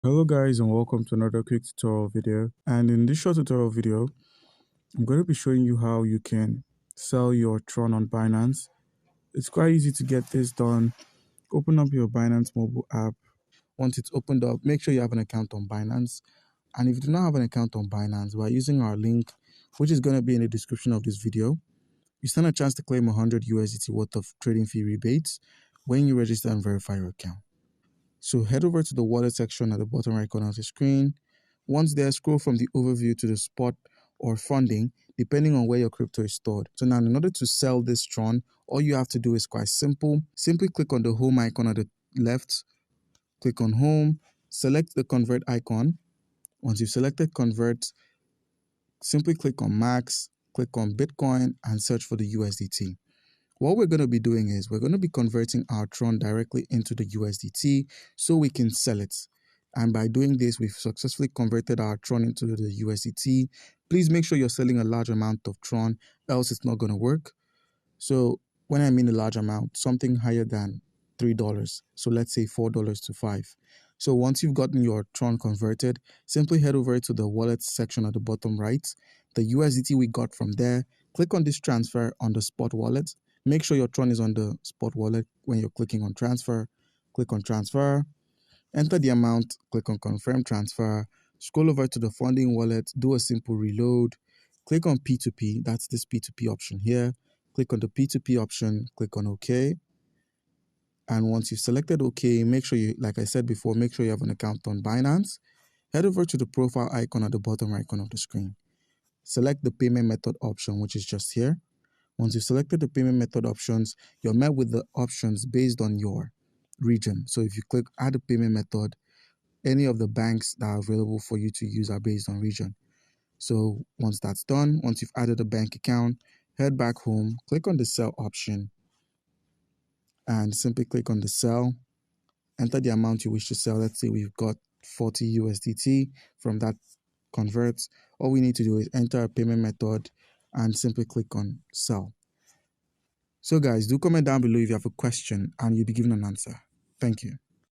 Hello guys and welcome to another quick tutorial video, and in this short tutorial video I'm going to be showing you how you can sell your Tron on Binance. It's quite easy to get this done. Open up your Binance mobile app. Once it's opened up, make sure you have an account on Binance, and if you do not have an account on Binance, by using our link, which is going to be in the description of this video, you stand a chance to claim 100 USDT worth of trading fee rebates when you register and verify your account. So head over to the wallet section at the bottom right corner of the screen. Once there, scroll from the overview to the spot or funding, depending on where your crypto is stored. So now in order to sell this Tron, all you have to do is quite simple. Simply click on the home icon at the left, click on home, select the convert icon. Once you've selected convert, simply click on max, click on Bitcoin and search for the USDT. What we're going to be doing is we're going to be converting our Tron directly into the USDT so we can sell it. And by doing this, we've successfully converted our Tron into the USDT. Please make sure you're selling a large amount of Tron, else it's not going to work. So when I mean a large amount, something higher than $3. So let's say $4 to $5. So once you've gotten your Tron converted, simply head over to the wallet section at the bottom right. The USDT we got from there, click on this transfer on the spot wallet. Make sure your Tron is on the spot wallet when you're clicking on transfer. Click on transfer, enter the amount, click on confirm transfer, scroll over to the funding wallet, do a simple reload, click on P2P, that's this P2P option here. Click on the P2P option, click on OK. And once you've selected OK, make sure you, like I said before, make sure you have an account on Binance. Head over to the profile icon at the bottom right corner of the screen. Select the payment method option, which is just here. Once you've selected the payment method options, you're met with the options based on your region. So if you click add a payment method, any of the banks that are available for you to use are based on region. So once that's done, once you've added a bank account, head back home, click on the sell option, and simply click on the sell. Enter the amount you wish to sell. Let's say we've got 40 USDT from that convert. All we need to do is enter a payment method and simply click on sell. So guys, do comment down below if you have a question and you'll be given an answer. Thank you.